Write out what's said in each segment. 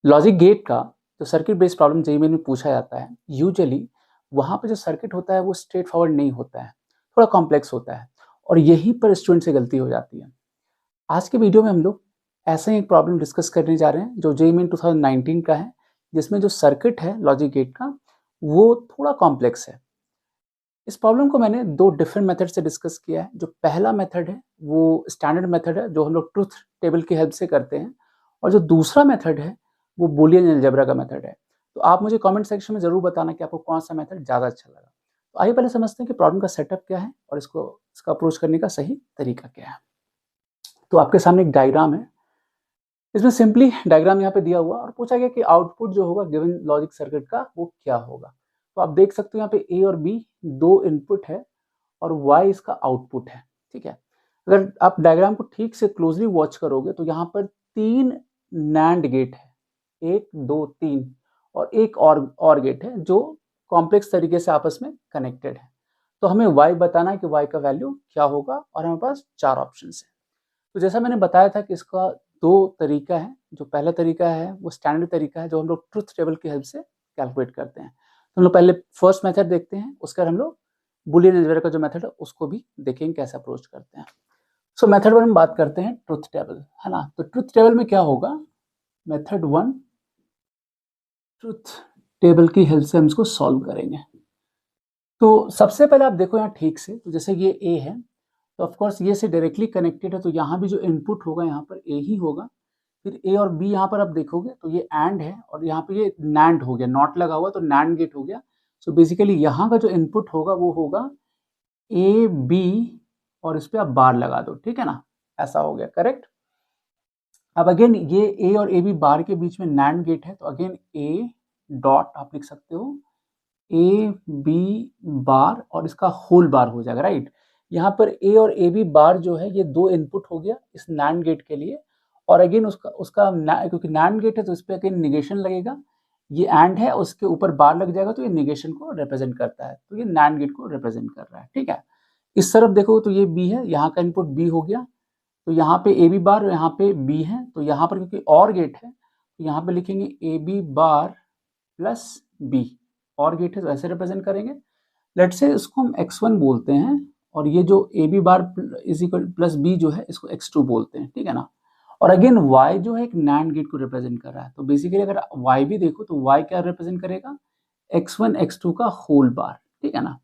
Logic gate का जो circuit based problem JEE में पूछा जाता है, यूजुअली वहाँ पे जो सर्किट होता है वो स्ट्रेट फॉरवर्ड नहीं होता है, थोड़ा कॉम्प्लेक्स होता है और यहीं पर स्टूडेंट से गलती हो जाती है। आज के वीडियो में हम लोग ऐसा ही एक प्रॉब्लम डिस्कस करने जा रहे हैं जो जेईई में 2019 का है, जिसमें जो सर्किट है लॉजिक गेट का वो थोड़ा कॉम्प्लेक्स है। इस प्रॉब्लम को मैंने दो डिफरेंट मेथड से डिस्कस किया है। जो पहला मेथड है वो स्टैंडर्ड मेथड है जो हम लोग ट्रुथ टेबल की हेल्प से करते हैं, और जो दूसरा मेथड है वो बूलियन अलजेब्रा का मेथड है। तो आप मुझे कमेंट सेक्शन में ज़रूर बताना कि आपको कौन सा मेथड ज़्यादा अच्छा लगा। तो आइए पहले समझते हैं कि प्रॉब्लम का सेटअप क्या है और इसका अप्रोच करने का सही तरीका क्या है। तो आपके सामने एक डायग्राम है, इसमें सिंपली डायग्राम यहाँ पे दिया हुआ और पूछा गया कि आउटपुट जो होगा गिवन लॉजिक सर्किट का वो क्या होगा। तो आप देख सकते हो यहाँ पे ए और बी दो इनपुट है और y इसका आउटपुट है। ठीक है, अगर आप डायग्राम को ठीक से क्लोजली वॉच करोगे तो यहाँ पर 3 नैंड गेट है, 1 2 3, और एक और गेट है जो कॉम्प्लेक्स तरीके से आपस में कनेक्टेड है। तो हमें y बताना है कि y का वैल्यू क्या होगा और हमारे पास 4 ऑप्शन है। तो जैसा मैंने बताया था कि इसका दो तरीका है। जो पहला तरीका है वो स्टैंडर्ड तरीका है जो हम लोग ट्रुथ टेबल की हेल्प से कैलकुलेट करते हैं। तो हम लोग पहले फर्स्ट मेथड देखते हैं, उसके बाद हम लोग बूलियन अलजेब्रा का जो मेथड है उसको भी देखेंगे कैसे अप्रोच करते हैं। सो मेथड वन हम बात करते हैं ट्रुथ टेबल, है ना। तो ट्रुथ टेबल में क्या होगा, मेथड वन ट्रुथ टेबल की हेल्प से हम इसको सॉल्व करेंगे। तो सबसे पहले आप देखो यहाँ ठीक से, तो जैसे ये ए है तो ऑफकोर्स ये से डायरेक्टली कनेक्टेड है, तो यहाँ भी जो इनपुट होगा यहाँ पर ए ही होगा। फिर ए और बी यहाँ पर आप देखोगे तो ये एंड है और यहाँ पे ये नैंड हो गया, नॉट लगा हुआ तो नैंड गेट हो गया। सो बेसिकली यहाँ का जो इनपुट होगा वो होगा ए बी और इस पे आप बार लगा दो, ठीक है ना, ऐसा हो गया करेक्ट। अब अगेन ये ए और ए बी बार के बीच में नैंड गेट है, तो अगेन ए डॉट आप लिख सकते हो ए बी बार और इसका होल बार हो जाएगा, राइट। यहाँ पर ए और ए बी बार जो है ये दो इनपुट हो गया इस नैंड गेट के लिए, और अगेन उसका उसका क्योंकि नैंड गेट है तो इस पर अगेन निगेशन लगेगा। ये एंड है उसके ऊपर बार लग जाएगा तो ये निगेशन को रिप्रेजेंट करता है, तो ये नैंड गेट को रिप्रेजेंट कर रहा है, ठीक है। इस तरफ देखो तो ये बी है, यहाँ का इनपुट बी हो गया, तो यहाँ पे ए बी बार और यहाँ पे बी है, तो यहाँ पर क्योंकि और गेट है तो यहाँ पे लिखेंगे A B bar plus B, और गेट है तो ऐसे रिप्रेजेंट करेंगे। लेट से इसको हम x1 बोलते हैं और ये जो A B bar is equal plus B जो है इसको x2 बोलते हैं, ठीक है ना। और अगेन y जो है एक नैंड गेट को रिप्रेजेंट कर रहा है, तो बेसिकली अगर y भी देखो तो y क्या रिप्रेजेंट करेगा, x1 x2 का होल बार, ठीक है ना।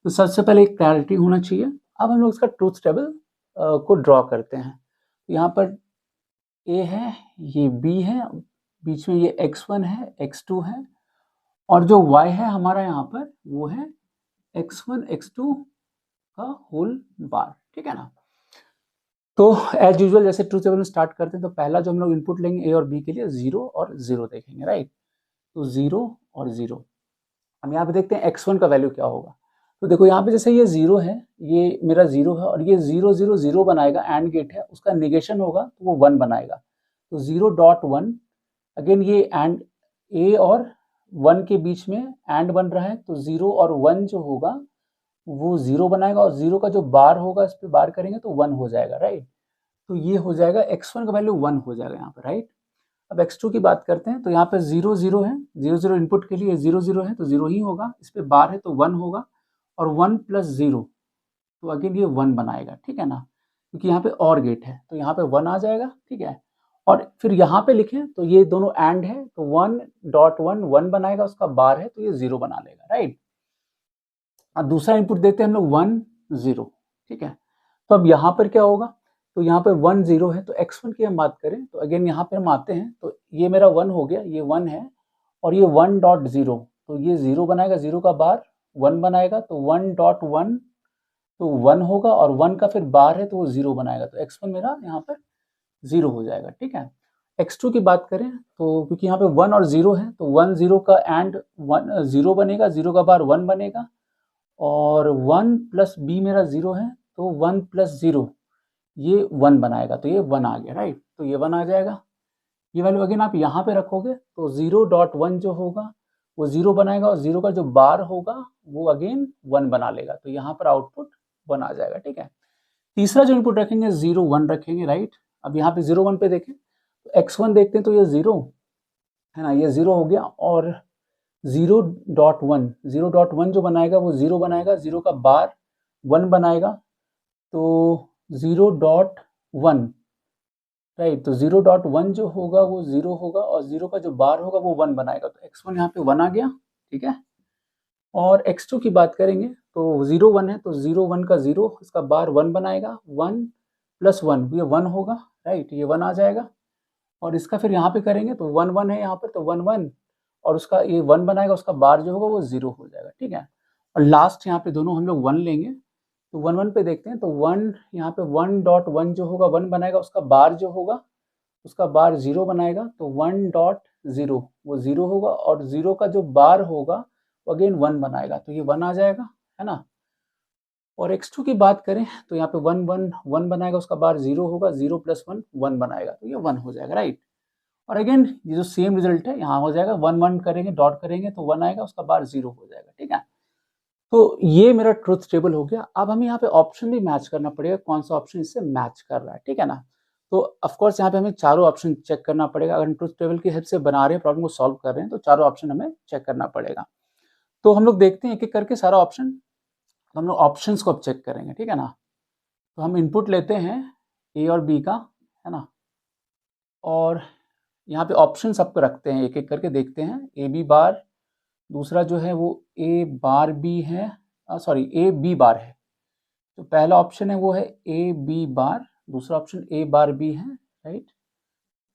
तो सबसे पहले एक क्लैरिटी होना चाहिए। अब हम लोग इसका ट्रूथ टेबल को ड्रॉ करते हैं। यहाँ पर a है, ये b है, बीच में ये x1 है, x2 है, और जो y है हमारा यहाँ पर वो है x1 x2 का होल बार, ठीक है ना। तो एज यूजुअल जैसे ट्रूथ टेबल में स्टार्ट करते हैं तो पहला जो हम लोग इनपुट लेंगे ए और बी के लिए 0 और 0 देखेंगे, राइट। तो 0 और 0, हम यहाँ पे देखते हैं x1 का वैल्यू क्या होगा। तो देखो यहाँ पे जैसे ये 0 है, ये मेरा 0 है और ये 0 0 0 बनाएगा, एंड गेट है, उसका निगेशन होगा तो वो 1 बनाएगा, तो 0.1। अगेन ये एंड ए और 1 के बीच में एंड बन रहा है, तो 0 और 1 जो होगा वो 0 बनाएगा, और 0 का जो बार होगा इस पे बार करेंगे तो 1 हो जाएगा, राइट। तो ये हो जाएगा x1 का वैल्यू 1 हो जाएगा यहाँ पर, राइट। अब x2 की बात करते हैं तो यहाँ पे 0 0 है, 0 0 इनपुट के लिए 0 0 है तो 0 ही होगा, इस पे बार है तो 1 होगा, और 1 प्लस 0 तो अगेन ये 1 बनाएगा, ठीक है ना, क्योंकि यहाँ पे और गेट है तो यहाँ पे 1 आ जाएगा, ठीक है। और फिर यहाँ पे लिखें तो ये दोनों एंड है तो 1.1 1 बनाएगा, उसका बार है तो ये 0 बना लेगा, राइट। अब दूसरा इनपुट देते हैं हम लोग 1 0, ठीक है। तो अब यहाँ पर क्या होगा, तो यहाँ पे 1 0 है, तो x1 की हम बात करें तो अगेन यहाँ पे हम आते हैं तो ये मेरा 1 हो गया, ये 1 है, और ये 1.0 तो ये 0 बनाएगा, 0 का बार 1 बनाएगा, तो 1.1 तो 1 होगा, और 1 का फिर बार है तो वो 0 बनाएगा, तो x1 मेरा यहाँ पर 0 हो जाएगा, ठीक है। x2 की बात करें तो क्योंकि यहाँ पे 1 और 0 है तो 1 0 का एंड 1 0 बनेगा, 0 का बार 1 बनेगा, और 1 प्लस बी मेरा 0 है तो 1 प्लस 0 ये 1 बनाएगा, तो ये 1 आ गया, राइट। तो ये 1 आ जाएगा, ये वैल्यू अगेन आप यहाँ पे रखोगे तो 0.1 जो होगा वो 0 बनाएगा, और 0 का जो बार होगा वो अगेन 1 बना लेगा, तो यहाँ पर आउटपुट 1 आ जाएगा, ठीक है। तीसरा जो इनपुट रखेंगे 0 1 रखेंगे, राइट। अब यहाँ पे 0 1 पे देखें तो x1 देखते हैं तो ये 0, है ना, ये 0 हो गया। और 0.1 जो बनाएगा वो 0 बनाएगा, 0 का बार 1 बनाएगा, तो 0.1, राइट। तो 0.1 जो होगा वो 0 होगा, और 0 का जो बार होगा वो 1 बनाएगा, तो x1 यहाँ पे 1 आ गया, ठीक है। और x2 की बात करेंगे तो 0 1 है, तो 0 1 का 0, इसका बार 1 बनाएगा, 1 प्लस 1 ये 1 होगा, राइट, ये 1 आ जाएगा। और इसका फिर यहाँ पे करेंगे तो 1 1 है यहाँ पर, तो 1 1, और उसका ये 1 बनाएगा, उसका बार जो होगा वो 0 हो जाएगा, ठीक है। और लास्ट यहाँ पे दोनों हम लोग 1 लेंगे, तो 1 1 पे देखते हैं, तो 1 यहाँ पे 1.1 जो होगा 1 बनाएगा, उसका बार जो होगा उसका बार 0 बनाएगा, तो 1.0 वो 0 होगा, और 0 का जो बार होगा वो अगेन 1 बनाएगा, तो ये 1 आ जाएगा, है ना। और x2 की बात करें तो यहाँ पे 1 1 1 बनाएगा, उसका बार 0 होगा, 0 प्लस 1 1 बनाएगा, तो ये 1 हो जाएगा, राइट। और अगेन ये जो सेम रिजल्ट है यहाँ हो जाएगा, 1 1 करेंगे, डॉट करेंगे तो 1 आएगा, उसका बार 0 हो जाएगा, ठीक है। तो ये मेरा ट्रुथ टेबल हो गया। अब हमें यहाँ पे ऑप्शन भी मैच करना पड़ेगा, कौन सा ऑप्शन इससे मैच कर रहा है, ठीक है ना। तो ऑफकोर्स यहाँ पे हमें चारों ऑप्शन चेक करना पड़ेगा। अगर हम ट्रुथ टेबल की हेल्प से बना रहे हैं, प्रॉब्लम को सॉल्व कर रहे हैं, तो चारों ऑप्शन हमें चेक करना पड़ेगा। तो हम लोग देखते हैं एक एक करके सारा ऑप्शन। तो हम लोग ऑप्शंस को अब चेक करेंगे, ठीक है ना। तो हम इनपुट लेते हैं ए और बी का, है ना, और यहाँ पे ऑप्शन सबको रखते हैं, एक एक करके देखते हैं। ए बी बार, दूसरा जो है वो ए बार बी है, सॉरी ए बी बार है। तो पहला ऑप्शन है वो है ए बी बार, दूसरा ऑप्शन ए बार बी है, राइट।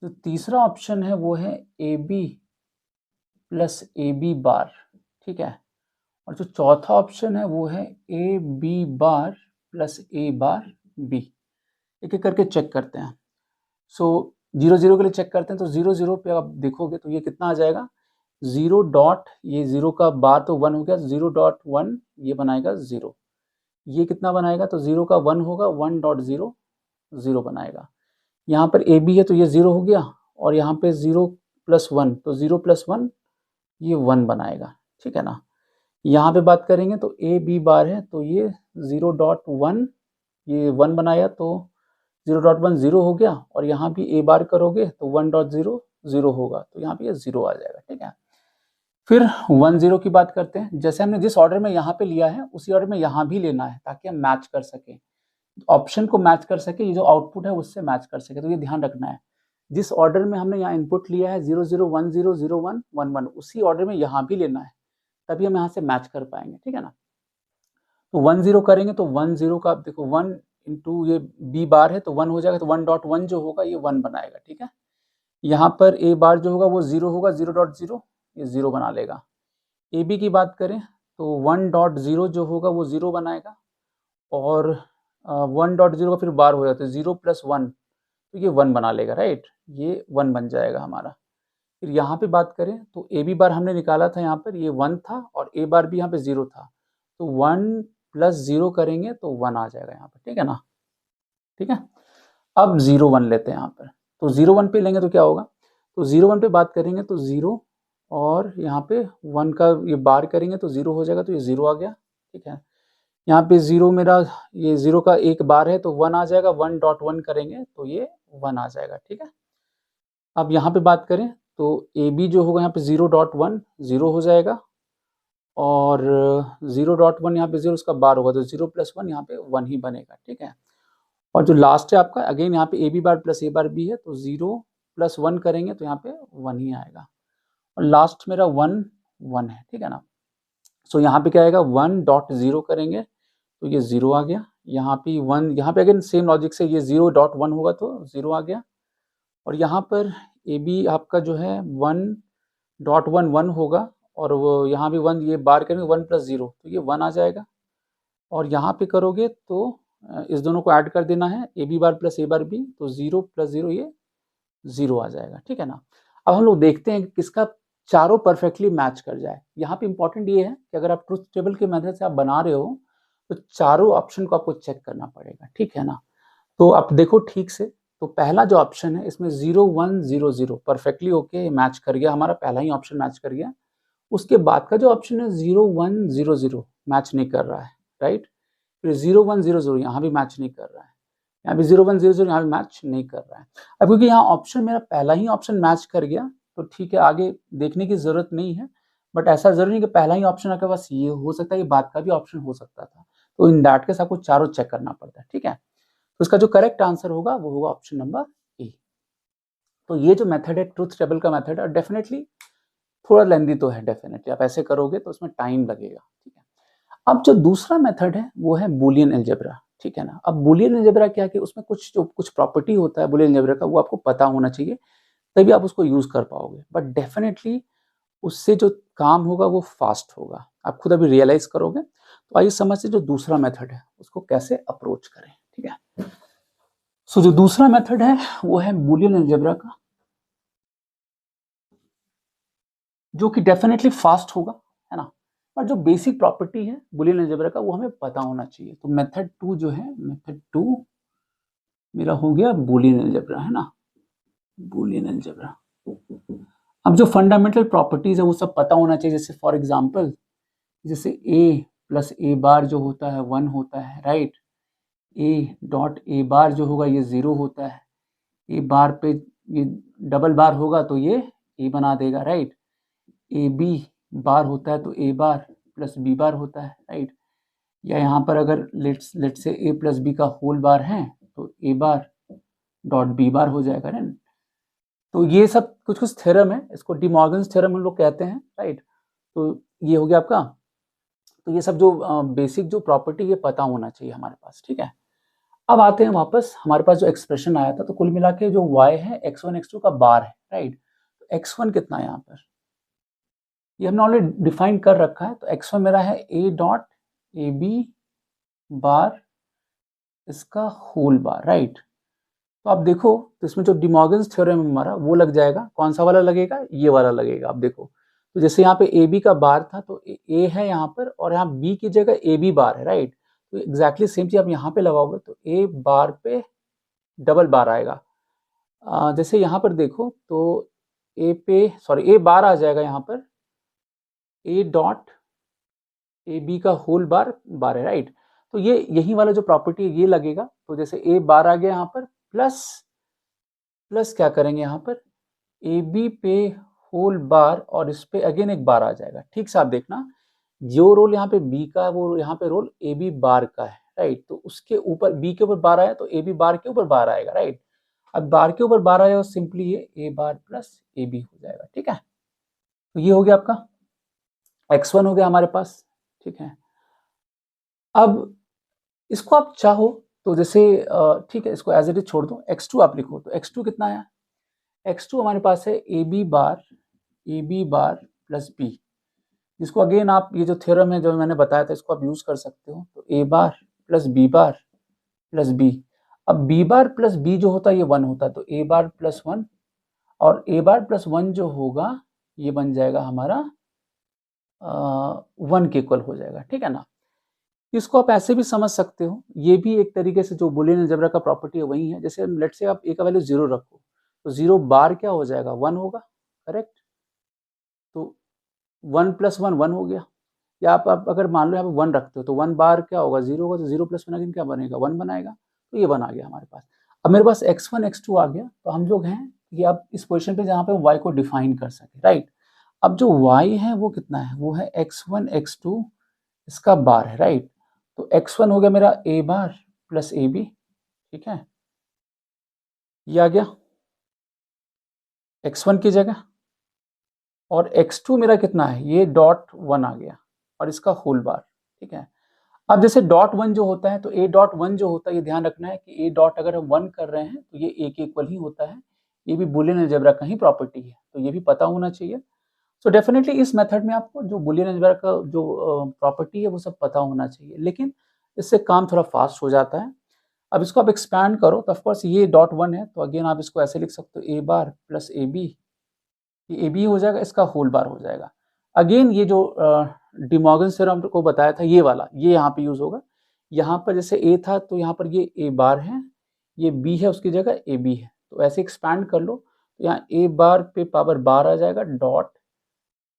तो तीसरा ऑप्शन है वो है A B plus A B bar, ठीक है। और जो चौथा ऑप्शन है वो है A B bar plus A bar B. एक एक करके चेक करते हैं। सो 0 0 के लिए चेक करते हैं, तो 0 0 पे आप देखोगे तो ये कितना आ जाएगा, 0 डॉट, ये 0 का बार तो 1 हो गया, 0.1 ये बनाएगा 0, ये कितना बनाएगा, तो 0 का 1 होगा, 1.0 0 बनाएगा। यहाँ पर ए बी है तो ये 0 हो गया, और यहाँ पे 0 प्लस 1, तो 0 प्लस 1 ये 1 बनाएगा, ठीक है ना। यहाँ पे बात करेंगे तो ए बी बार है, तो ये 0.1 ये 1 बनाया, तो 0.1 0 हो गया, और यहाँ भी ए बार करोगे तो 1.0 0 होगा, तो यहाँ पे ये 0 आ जाएगा, ठीक है। फिर 1 0 की बात करते हैं। जैसे हमने जिस ऑर्डर में यहाँ पे लिया है उसी ऑर्डर में यहाँ भी लेना है, ताकि हम मैच कर सकें, ऑप्शन को मैच कर सके, ये जो आउटपुट है उससे मैच कर सके। तो ये ध्यान रखना है, जिस ऑर्डर में हमने यहाँ इनपुट लिया है 0 0 1 0 0 1 1 1, उसी ऑर्डर में यहाँ भी लेना है, तभी हम यहाँ से मैच कर पाएंगे, ठीक है ना। तो 1 0 करेंगे तो 1 0 का देखो 1 इंटू ये बी बार है तो 1 हो जाएगा, तो 1.1 जो होगा ये 1 बनाएगा, ठीक है। यहाँ पर ए बार जो होगा वो 0 होगा, 0.0 ये 0 बना लेगा। ए बी की बात करें तो 1.0 जो होगा वो 0 बनाएगा, और 1.0 का फिर बार हो जाता है 0 प्लस 1, तो ये 1 बना लेगा, राइट, ये 1 बन जाएगा हमारा। फिर यहाँ पे बात करें तो ए बी बार हमने निकाला था, यहाँ पर ये 1 था, और ए बार भी यहाँ पे 0 था, तो 1 प्लस 0 करेंगे तो 1 आ जाएगा यहाँ पर, ठीक है ना। ठीक है, अब 0 1 लेते हैं यहाँ पर, तो 0 1 पे लेंगे तो क्या होगा, तो 0 1 पे बात करेंगे तो 0, और यहाँ पे 1 का ये बार करेंगे तो 0 हो जाएगा, तो ये 0 आ गया, ठीक है। यहाँ पे 0 मेरा, ये 0 का एक बार है तो 1 आ जाएगा, 1.1 करेंगे तो ये 1 आ जाएगा, ठीक है। अब यहाँ पे बात करें तो ए बी जो होगा यहाँ पे 0.1 0 हो जाएगा, और 0.1 यहाँ पे 0 उसका बार होगा, तो 0 प्लस 1 यहाँ पे 1 ही बनेगा, ठीक है। और जो लास्ट है आपका अगेन यहाँ पे A B bar plus A bar B है, तो 0 प्लस 1 करेंगे तो यहाँ पे 1 ही आएगा, और लास्ट मेरा 1 1 है, ठीक है ना। सो यहाँ पे क्या आएगा, 1.0 करेंगे तो ये 0 आ गया, यहाँ पे 1, यहाँ पे अगेन सेम लॉजिक से ये 0.1 होगा तो 0 आ गया, और यहाँ पर ए बी आपका जो है 1.1 1 होगा, और वो यहाँ भी 1 ये बार करेंगे 1 प्लस 0 तो ये 1 आ जाएगा, और यहाँ पे करोगे तो इस दोनों को ऐड कर देना है, A B bar plus A bar B, तो 0 प्लस 0 ये 0 आ जाएगा, ठीक है ना। अब हम लोग देखते हैं कि किसका चारों परफेक्टली मैच कर जाए। यहाँ पे इंपॉर्टेंट ये है कि अगर आप ट्रुथ टेबल के मेथड से आप बना रहे हो तो चारों ऑप्शन को आपको चेक करना पड़ेगा, ठीक है ना। तो आप देखो ठीक से, तो पहला जो ऑप्शन है इसमें 0 1 0 0 परफेक्टली ओके मैच कर गया, हमारा पहला ही ऑप्शन मैच कर गया। उसके बाद का जो ऑप्शन है 0 1 0 0 मैच नहीं कर रहा है, राइट। फिर 0 1 0 0 यहाँ भी मैच नहीं कर रहा है, यहाँ भी 0 1 0 0 यहाँ भी मैच नहीं कर रहा है। अब क्योंकि यहाँ ऑप्शन मेरा पहला ही ऑप्शन मैच कर गया, तो ठीक है, आगे देखने की ज़रूरत नहीं है, बट ऐसा ज़रूरी नहीं कि पहला ही ऑप्शन आपके पास ये हो सकता है, ये बाद का भी ऑप्शन हो सकता था। तो इन दैट केस आपको चारों चेक करना पड़ता है, ठीक है? तो इसका जो करेक्ट आंसर होगा वो होगा ऑप्शन नंबर ए। तो ये जो मेथड है ट्रुथ टेबल का मेथड है, डेफिनेटली थोड़ा लेंदी तो है, डेफिनेटली आप ऐसे करोगे तो उसमें टाइम लगेगा, ठीक है? अब जो दूसरा मेथड है वो है बूलियन अलजेब्रा, ठीक है ना? अब बूलियन अलजेब्रा क्या है कि उसमें कुछ प्रॉपर्टी होता है बूलियन अलजेब्रा का, वो आपको पता होना चाहिए, तभी आप उसको यूज़ कर पाओगे। बट डेफिनेटली उससे जो काम होगा वो फास्ट होगा, आप खुद अभी रियलाइज़ करोगे। तो आइए समझते जो दूसरा मेथड है उसको कैसे अप्रोच करें, ठीक है? सो जो दूसरा मेथड है वो है बूलियन अलजेब्रा का, जो कि डेफिनेटली फास्ट होगा, है ना? और जो बेसिक प्रॉपर्टी है बूलियन अलजेब्रा का वो हमें पता होना चाहिए। तो मेथड 2 जो है, मेथड 2 मेरा हो गया बूलियन अलजेब्रा, है ना? Boolean algebra. अब जो फंडामेंटल प्रॉपर्टीज है वो सब पता होना चाहिए, जैसे फॉर एग्जांपल जैसे a प्लस ए बार जो होता है 1 होता है, राइट? ए डॉट ए बार जो होगा ये 0 होता है, ए बार पे ये डबल बार होगा तो ये ए बना देगा, राइट? ए बी बार होता है तो ए बार प्लस बी बार होता है, राइट? या यहाँ पर अगर लेट से ए प्लस बी का होल बार है तो ए बार डॉट बी बार हो जाएगा, राइट? तो ये सब कुछ थ्योरम है, इसको डी मॉर्गन्स थ्योरम हम लोग कहते हैं, राइट? तो ये हो गया आपका। तो ये सब जो बेसिक जो प्रॉपर्टी ये पता होना चाहिए हमारे पास, ठीक है? अब आते हैं वापस, हमारे पास जो एक्सप्रेशन आया था, तो कुल मिला के जो y है x1 x2 का बार है, राइट? तो x1 कितना है यहाँ पर, ये हमने ऑलरेडी डिफाइन कर रखा है। तो x1 मेरा है a dot A B bar इसका होल बार, राइट? तो आप देखो तो इसमें जो डिमॉर्गन्स थ्योरम हमारा वो लग जाएगा, कौन सा वाला लगेगा, ये वाला लगेगा। आप देखो तो जैसे यहाँ पे ए बी का बार था तो ए है यहाँ पर, और यहाँ बी की जगह ए बी बार है, राइट? तो एग्जैक्टली सेम चीज आप यहाँ पे लगाओगे तो ए बार पे डबल बार आएगा। जैसे यहाँ पर देखो तो ए बार आ जाएगा यहाँ पर, ए डॉट ए बी का होल बार बार है, राइट? तो ये यही वाला जो प्रॉपर्टी है ये लगेगा। तो जैसे ए बार आ गया यहाँ पर, प्लस प्लस क्या करेंगे यहाँ पर ए बी पे होल बार, और इस पे अगेन एक बार आ जाएगा। ठीक से आप देखना, जो रोल यहाँ पे बी का है वो यहाँ पे रोल ए बी बार का है, राइट? तो उसके ऊपर बी के ऊपर बार आया तो ए बी बार के ऊपर बार आएगा, राइट? अब बार के ऊपर बार आया तो सिंपली ये ए बार प्लस ए बी हो जाएगा, ठीक है? तो ये हो गया आपका x1 हो गया हमारे पास, ठीक है? अब इसको आप चाहो तो जैसे ठीक है, इसको एज इट इज छोड़ दो, x2 आप लिखो। तो x2 कितना है, x2 हमारे पास है A B bar plus B, जिसको अगेन आप ये जो थ्योरम है जो मैंने बताया था इसको आप यूज कर सकते हो। तो A bar plus B bar plus B, अब बी बार प्लस बी जो होता है ये 1 होता है, तो ए बार प्लस 1, और ए बार प्लस 1 जो होगा ये बन जाएगा हमारा 1 के इक्वल हो जाएगा, ठीक है ना? इसको आप ऐसे भी समझ सकते हो, ये भी एक तरीके से जो बूलियन अलजेब्रा का प्रॉपर्टी है वही है। जैसे लेट से आप ए का वैल्यू 0 रखो तो 0 बार क्या हो जाएगा, 1 होगा, करेक्ट? तो 1 प्लस 1 1 हो गया। या आप अगर मान लो यहाँ पे 1 रखते हो तो 1 बार क्या होगा, 0 होगा, तो 0 प्लस 1 अगेन क्या बनेगा, 1 बनाएगा। तो ये बन आ गया हमारे पास। अब मेरे पास x1 x2 आ गया, तो हम लोग हैं कि अब इस पोजीशन पे जहाँ पे y को डिफाइन कर सके, राइट? अब जो y है वो कितना है, वो है x1 x2 इसका बार है, राइट? तो x1 हो गया मेरा a bar plus A B, ठीक है? ये आ गया x1 की जगह, और x2 मेरा कितना है, ये डॉट 1 आ गया और इसका होल बार, ठीक है? अब जैसे डॉट 1 जो होता है तो a डॉट 1 जो होता है, ये ध्यान रखना है कि a डॉट अगर हम 1 कर रहे हैं तो ये a के इक्वल ही होता है। ये भी बूलियन अलजेब्रा का ही प्रॉपर्टी है, तो ये भी पता होना चाहिए। सो डेफिनेटली इस मेथड में आपको जो बूलियन अलजेब्रा का जो प्रॉपर्टी है वो सब पता होना चाहिए, लेकिन इससे काम थोड़ा फास्ट हो जाता है। अब इसको आप एक्सपैंड करो तो ऑफकोर्स ये डॉट 1 है, तो अगेन आप इसको ऐसे लिख सकते हो, ए बार प्लस ए बी, ये ए बी हो जाएगा, इसका होल बार हो जाएगा। अगेन ये जो डिमॉर्गन थ्योरम को बताया था ये वाला, ये यहाँ पे यूज होगा। यहाँ पर जैसे ए था तो यहाँ पर ये ए बार है, ये बी है, उसकी जगह ए बी है, तो ऐसे एक्सपैंड कर लो तो यहाँ ए बार पे पावर बार आ जाएगा, डॉट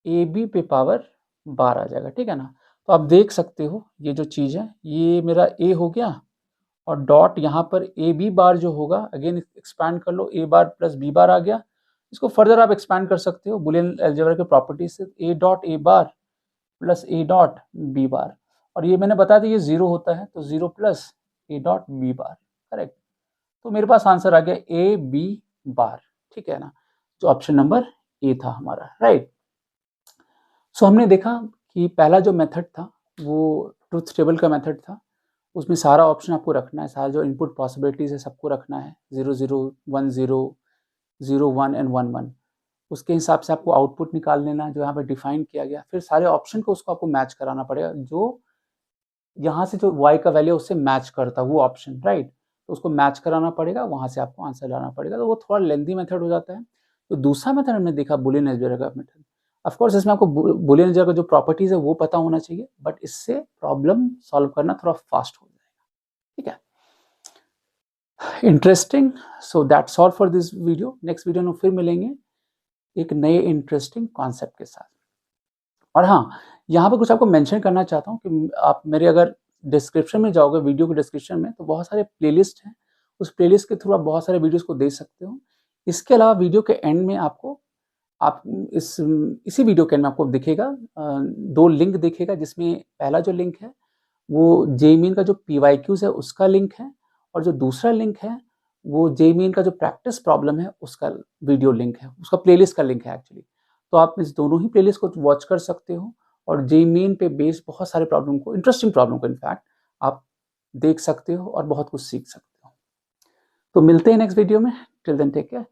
ए बी पे पावर बार आ जाएगा, ठीक है ना? तो आप देख सकते हो ये जो चीज़ है ये मेरा ए हो गया, और डॉट यहाँ पर ए बी बार जो होगा अगेन एक्सपैंड कर लो, ए बार प्लस बी बार आ गया, इसको फर्दर आप एक्सपैंड कर सकते हो बुलियन अलजेब्रा के प्रॉपर्टी से, A dot A bar plus A dot B bar, और ये मैंने बता दिया ये 0 होता है, तो 0 plus A dot B bar, correct. तो मेरे पास आंसर आ गया ए बी बार, ठीक है ना, जो ऑप्शन नंबर ए था हमारा, राइट। सो हमने देखा कि पहला जो मेथड था वो ट्रुथ टेबल का मेथड था, उसमें सारा ऑप्शन आपको रखना है, सारा जो इनपुट पॉसिबिलिटीज है सबको रखना है, 0 0 1 0 0 1 एंड 1 1, उसके हिसाब से आपको आउटपुट निकाल लेना जो यहाँ पे डिफाइन किया गया, फिर सारे ऑप्शन को उसको आपको मैच कराना पड़ेगा, जो यहाँ से जो y का वैल्यू उससे मैच करता वो ऑप्शन, राइट। तो उसको मैच कराना पड़ेगा, वहाँ से आपको आंसर लाना पड़ेगा, तो वो थोड़ा लेंथी मेथड हो जाता है। तो दूसरा मेथड हमने देखा बुलियन अलजेब्रा का मेथड। ऑफ कोर्स इसमें आपको बुलियन अलजेब्रा का जो प्रॉपर्टीज है वो पता होना चाहिए, बट इससे प्रॉब्लम सॉल्व करना थोड़ा फास्ट हो जाएगा, ठीक है। Interesting, so that's all for this video. Next video में फिर मिलेंगे एक नए इंटरेस्टिंग कॉन्सेप्ट के साथ। और हाँ, यहाँ पे कुछ आपको मेंशन करना चाहता हूँ कि आप मेरे अगर डिस्क्रिप्शन में जाओगे, वीडियो के डिस्क्रिप्शन में, तो बहुत सारे प्लेलिस्ट हैं, उस प्लेलिस्ट के थ्रू आप बहुत सारे वीडियोस को देख सकते हो। इसके अलावा वीडियो के एंड में आपको आप इसी वीडियो के एंड में आपको दिखेगा 2 लिंक दिखेगा, जिसमें पहला जो लिंक है वो जेईई का जो पीवाईक्यूज है उसका लिंक है, और जो दूसरा लिंक है वो जेईई का जो प्रैक्टिस प्रॉब्लम है उसका वीडियो लिंक है, उसका प्लेलिस्ट का लिंक है एक्चुअली। तो आप इस दोनों ही प्लेलिस्ट को वॉच कर सकते हो, और जेईई पे बेस्ड बहुत सारे प्रॉब्लम को, इंटरेस्टिंग प्रॉब्लम को इनफैक्ट आप देख सकते हो और बहुत कुछ सीख सकते हो। तो मिलते हैं नेक्स्ट वीडियो में, टिल देन टेक केयर।